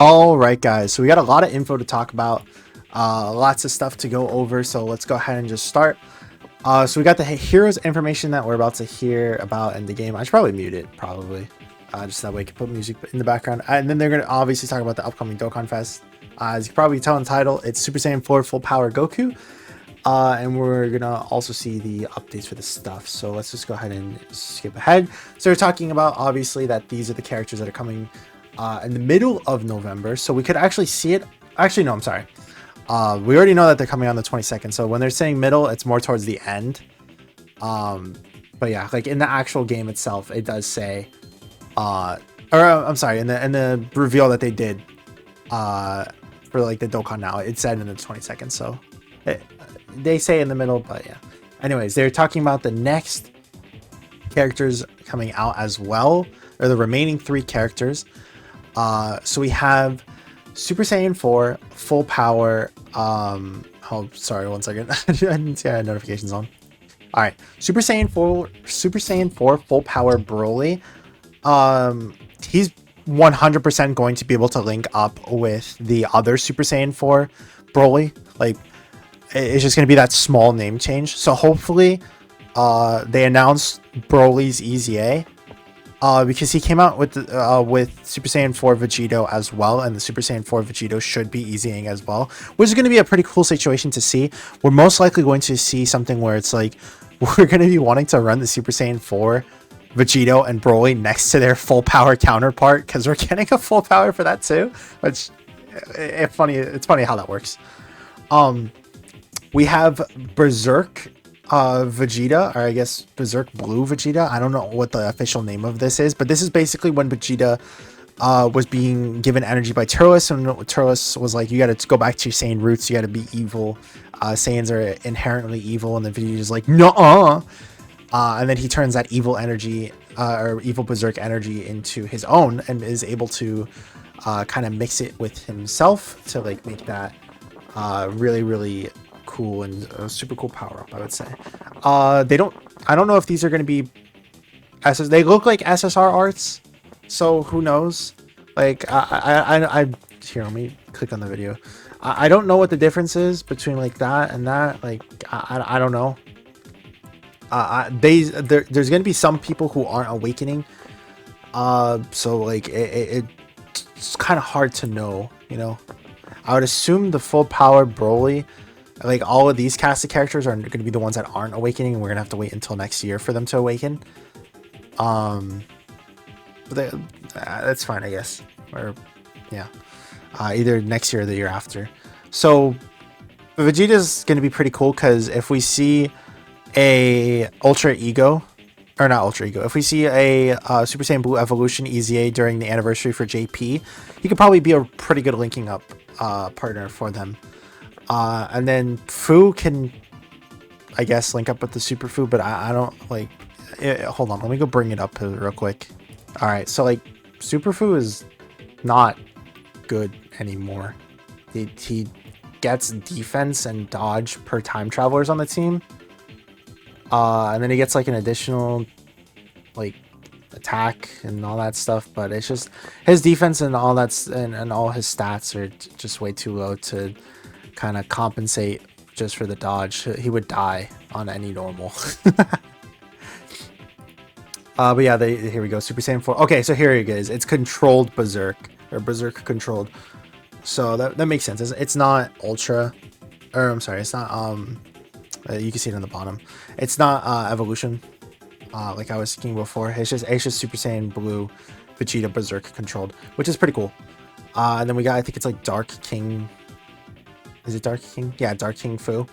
All right, guys. So we got a lot of info to talk about, lots of stuff to go over. So let's go ahead and just start. So we got the heroes information that we're about to hear about in the game. I should probably mute it, just that way I can put music in the background. And then they're gonna obviously talk about the upcoming Dokkan Fest. As you can probably tell in the title, it's Super Saiyan 4 Full Power Goku. And we're gonna also see the updates for the stuff. So let's just go ahead and skip ahead. So we're talking about obviously that these are the characters that are coming in the middle of November, so we could actually see it. Actually, no, I'm sorry. We already know that they're coming on the 22nd. So when they're saying middle, it's more towards the end. But yeah, like in the actual game itself, it does say, I'm sorry, in the reveal that they did, for like the Dokkan now, it said in the 22nd. So they say in the middle, but yeah. Anyways, they're talking about the next characters coming out as well, or the remaining 3 characters. So we have Super Saiyan 4 Full Power. Oh, sorry, one second. I didn't see I had notifications on. All right, Super Saiyan 4 Full Power Broly. He's 100% going to be able to link up with the other Super Saiyan 4 Broly. Like, it's just going to be that small name change. So hopefully, they announced Broly's EZA. Because he came out with Super Saiyan 4 Vegito as well, and the Super Saiyan 4 Vegito should be easying as well, which is going to be a pretty cool situation to see. We're most likely going to see something where it's like we're going to be wanting to run the Super Saiyan 4 Vegito and Broly next to their full power counterpart, because we're getting a full power for that too, which it's funny how that works. We have Berserk Vegeta, or I guess Berserk Blue Vegeta. I don't know what the official name of this is, but this is basically when Vegeta was being given energy by Turles, and Turles was like, you got to go back to your Saiyan roots, you got to be evil. Saiyans are inherently evil, and then Vegeta's like, no, and then he turns that evil energy, or evil Berserk energy, into his own, and is able to kind of mix it with himself to like make that really, really cool and super cool power up, I would say. I don't know if these are going to be they look like SSR arts, so who knows. Like, I here, let me click on the video. I don't know what the difference is between like that and that. Like, I don't know. There's going to be some people who aren't awakening, so like it's kind of hard to know, you know. I would assume the full power Broly, like all of these cast of characters, are going to be the ones that aren't awakening, and we're gonna have to wait until next year for them to awaken. But that's fine, I guess. Or yeah, either next year or the year after. So Vegeta's going to be pretty cool, because if we see a Ultra Ego, or not Ultra Ego, if we see a Super Saiyan Blue Evolution EZA during the anniversary for JP, he could probably be a pretty good linking up partner for them. And then Fu can, I guess, link up with the Super Fu, but I don't like hold on, let me go bring it up real quick. All right, so like Super Fu is not good anymore. He gets defense and dodge per time travelers on the team, and then he gets like an additional like attack and all that stuff, but it's just his defense and all that's and all his stats are just way too low to kind of compensate just for the dodge. He would die on any normal. But yeah, here we go. Super Saiyan 4. Okay, so here it is. It's controlled Berserk, or Berserk controlled. So that makes sense. It's not Ultra, or I'm sorry, it's not you can see it on the bottom. It's not Evolution, like I was thinking before. It's just Super Saiyan Blue Vegeta Berserk controlled, which is pretty cool. And then we got, I think it's like Dark King. Is it Dark King? Yeah, Dark King Fu.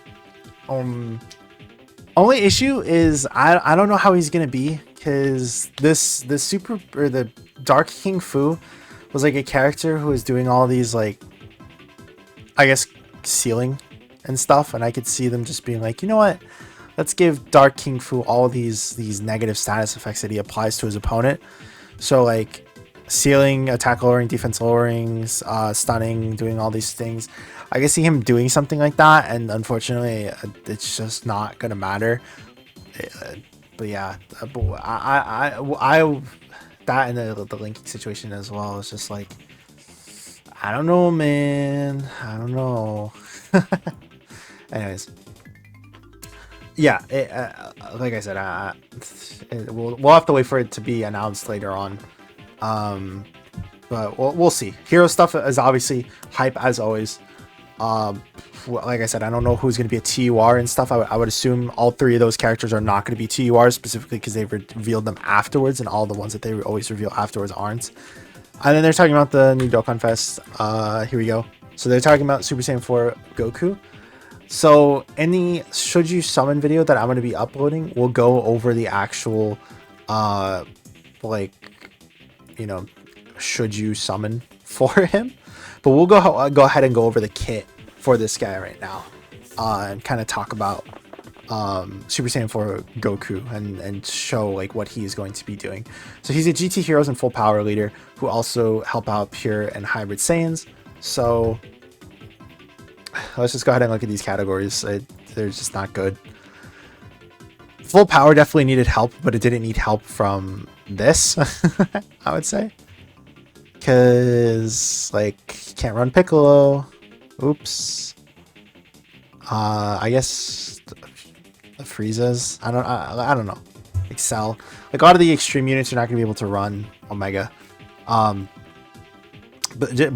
Only issue is I don't know how he's gonna be, because the super, or the Dark King Fu was like a character who was doing all these, like, I guess, sealing and stuff, and I could see them just being like, you know what, let's give Dark King Fu all these negative status effects that he applies to his opponent. So like sealing, attack lowering, defense lowering, stunning, doing all these things. I can see him doing something like that, and unfortunately, it's just not gonna matter. But yeah, I that and the linking situation as well is just like, I don't know, man. I don't know. Anyways, yeah. Like I said, we'll have to wait for it to be announced later on. But we'll see. Hero stuff is obviously hype as always. Like I said, I don't know who's going to be a TUR and stuff. I would assume all three of those characters are not going to be TURs, specifically because they've revealed them afterwards, and all the ones that they always reveal afterwards aren't. And then they're talking about the new Dokkan Fest. Here we go. So they're talking about Super Saiyan 4 Goku. So in the should you summon video that I'm going to be uploading, we'll go over the actual, like, you know, should you summon for him. But we'll go ahead and go over the kit for this guy right now, and kind of talk about Super Saiyan 4 Goku and show like what he is going to be doing. So he's a GT Heroes and full power leader who also help out pure and hybrid Saiyans. So let's just go ahead and look at these categories. They're just not good. Full power definitely needed help, but it didn't need help from this. I would say, because like can't run Piccolo. Oops. I guess the Friezas. I don't know. Excel. Like a lot of the extreme units are not going to be able to run Omega. But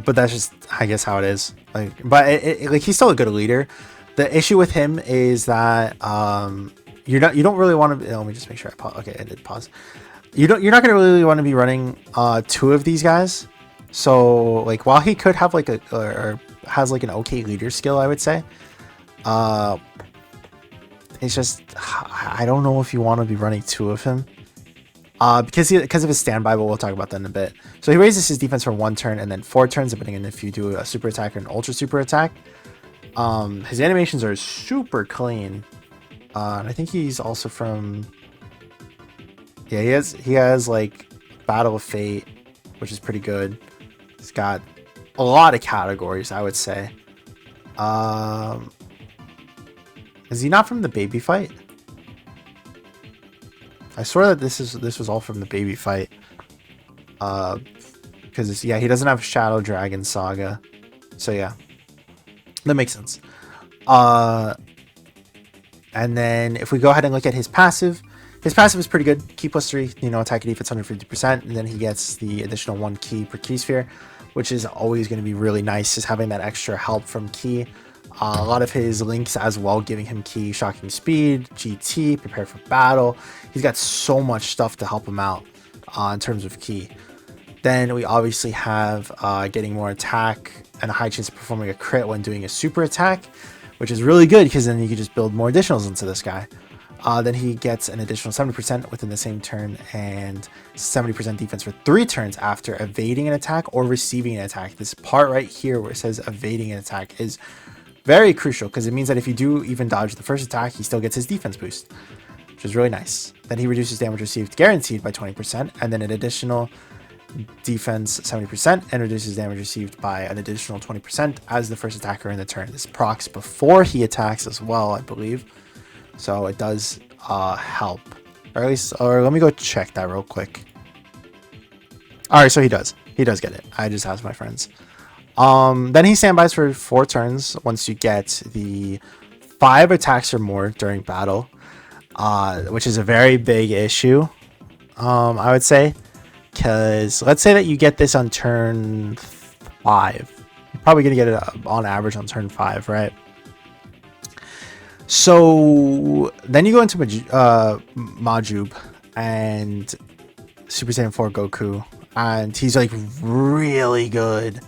that's just I guess how it is. Like, but like he's still a good leader. The issue with him is that you don't really want to. Let me just make sure I pause. Okay, I did pause. You're not going to really want to be running two of these guys. So like while he could have like or has like an okay leader skill, I would say, it's just I don't know if you want to be running two of him, because of his standby, but we'll talk about that in a bit. So he raises his defense for 1 turn and then 4 turns, depending on if you do a super attack or an ultra super attack. His animations are super clean. And I think he's also from, yeah, he has like Battle of Fate, which is pretty good. He's got a lot of categories, I would say. Is he not from the baby fight? I swear that this was all from the baby fight. Because yeah, he doesn't have Shadow Dragon Saga, so yeah, that makes sense. And then if we go ahead and look at his passive is pretty good. Ki +3, you know, attack and defense 150%, and then he gets the additional 1 ki per ki sphere, which is always going to be really nice, just having that extra help from ki. A lot of his links as well, giving him ki, shocking speed, GT, prepare for battle. He's got so much stuff to help him out in terms of ki. Then we obviously have getting more attack and a high chance of performing a crit when doing a super attack, which is really good because then you can just build more additionals into this guy. Then he gets an additional 70% within the same turn and 70% defense for 3 turns after evading an attack or receiving an attack. This part right here where it says evading an attack is very crucial because it means that if you do even dodge the first attack, he still gets his defense boost, which is really nice. Then he reduces damage received guaranteed by 20% and then an additional defense 70% and reduces damage received by an additional 20% as the first attacker in the turn. This procs before he attacks as well, I believe. So it does help, or at least, or let me go check that real quick. All right, so he does get it. I just asked my friends. Then he standbys for 4 turns once you get the 5 attacks or more during battle, which is a very big issue, I would say, because let's say that you get this on turn 5. You're probably going to get it on average on turn 5, right? So then you go into Majub and Super Saiyan 4 Goku, and he's like really good,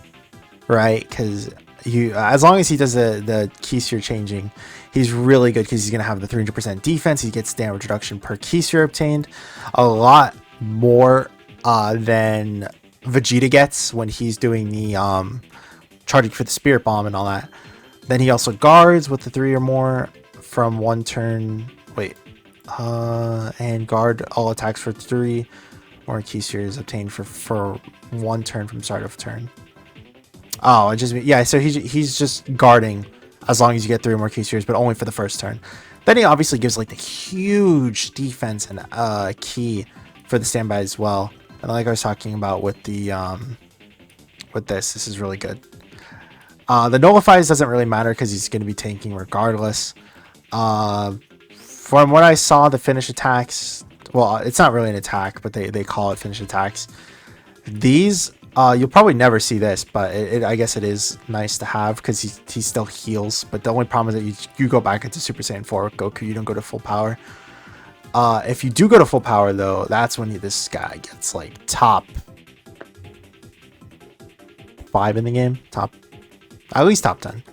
right? Because as long as he does the ki sphere changing, he's really good because he's gonna have the 300% defense. He gets damage reduction per ki sphere obtained, a lot more than Vegeta gets when he's doing the charging for the Spirit Bomb and all that. Then he also guards with the 3 or more from 1 turn. Wait, and guard all attacks for 3 more ki spheres obtained for 1 turn from start of turn. Oh, it just, yeah, so he's just guarding as long as you get 3 or more ki spheres, but only for the first turn. Then he obviously gives like the huge defense and ki for the standby as well. And like I was talking about with the with this is really good. The nullifies doesn't really matter because he's going to be tanking regardless. From what I saw, the finish attacks, well, it's not really an attack, but they call it finish attacks. These, you'll probably never see this, but I guess it is nice to have because he still heals. But the only problem is that you go back into Super Saiyan 4 with Goku, you don't go to full power. If you do go to full power, though, that's when this guy gets like top 5 in the game, at least top 10.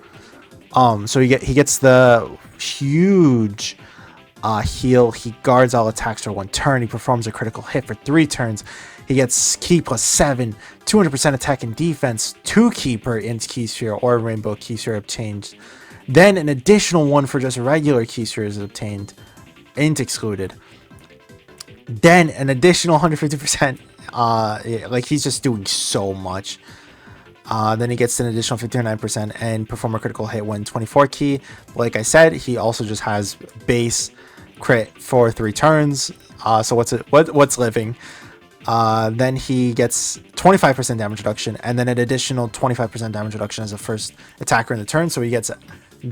So he gets the huge heal. He guards all attacks for 1 turn. He performs a critical hit for 3 turns. He gets ki plus 7, 200% attack and defense, 2 ki per int ki sphere or rainbow ki sphere obtained. Then an additional 1 for just regular ki sphere is obtained, int excluded. Then an additional 150%. Like he's just doing so much. Then he gets an additional 59% and perform a critical hit when 24 ki. Like I said, he also just has base crit for 3 turns. So what's living? Then he gets 25% damage reduction and then an additional 25% damage reduction as a first attacker in the turn. So he gets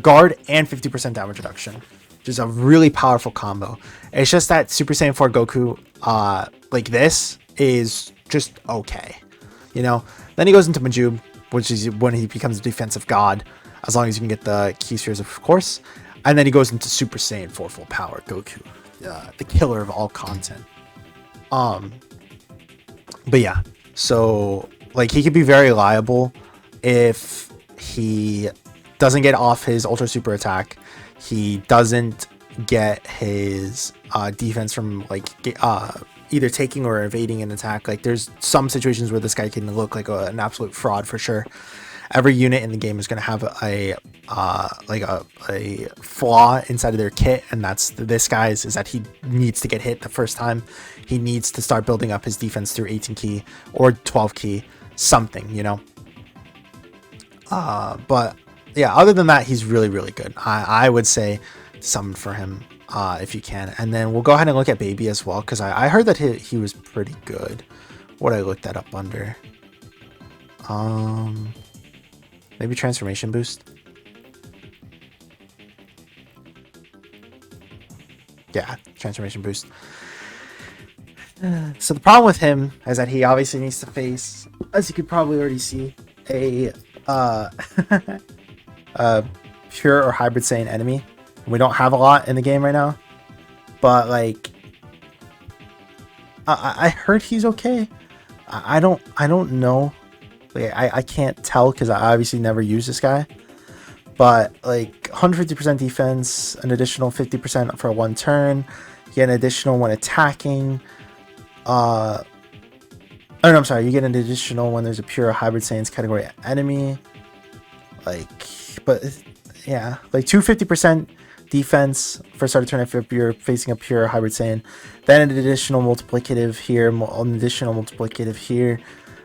guard and 50% damage reduction, which is a really powerful combo. It's just that Super Saiyan 4 Goku, like this, is just okay. You know? Then he goes into Majub, which is when he becomes a defensive god, as long as you can get the ki spheres, of course. And then he goes into Super Saiyan 4 full power Goku, the killer of all content. But yeah, so like he could be very liable if he doesn't get off his ultra super attack. He doesn't get his defense from like either taking or evading an attack. Like there's some situations where this guy can look like an absolute fraud for sure. Every unit in the game is going to have a flaw inside of their kit, and that's this guy's, is that he needs to get hit the first time. He needs to start building up his defense through 18 ki or 12 ki, something, you know. But yeah, other than that, he's really, really good. I would say summon for him if you can. And then we'll go ahead and look at Baby as well, because I heard that he was pretty good. What I looked that up under? Maybe transformation boost. Yeah, transformation boost. So the problem with him is that he obviously needs to face, as you could probably already see, a pure or hybrid Saiyan enemy. We don't have a lot in the game right now, but like I heard he's okay. I don't know. Like I can't tell because I obviously never used this guy. But like 150% defense, an additional 50% for 1 turn, you get an additional when attacking. Oh no, I'm sorry, you get an additional when there's a pure hybrid Saiyans category enemy. Like, but yeah, like 250% defense for start of turn if you're facing a pure hybrid Saiyan. Then an additional multiplicative here, an additional multiplicative here.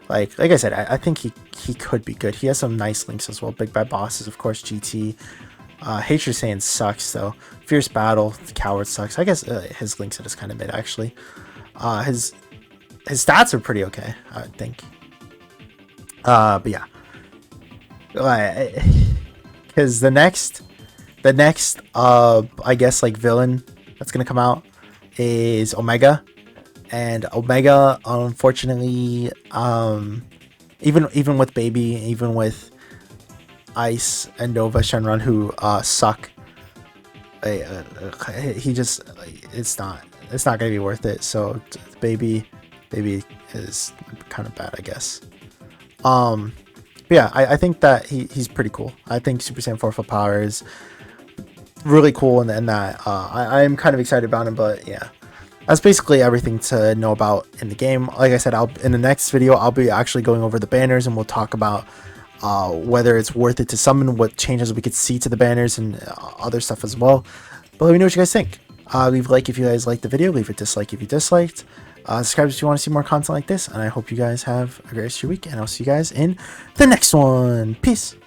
Like I said, I think he could be good. He has some nice links as well. Big Bad Bosses, of course, GT. Hatred Saiyan sucks, though. Fierce Battle, the Coward sucks. I guess his link set is kind of mid, actually. His stats are pretty okay, I would think. But yeah. Because the next, I guess, like, villain that's going to come out is Omega. And Omega, unfortunately, even with Baby, even with Ice and Nova Shenron, who suck, he just, it's not gonna be worth it. So Baby is kind of bad, I guess. But yeah, I think that he's pretty cool. I think Super Saiyan 4 full power is really cool, and that I'm kind of excited about him. But yeah. That's basically everything to know about in the game. Like I said, in the next video, I'll be actually going over the banners, and we'll talk about whether it's worth it to summon, what changes we could see to the banners, and other stuff as well. But let me know what you guys think. Leave a like if you guys liked the video. Leave a dislike if you disliked. Subscribe if you want to see more content like this. And I hope you guys have a great rest of your week. And I'll see you guys in the next one. Peace.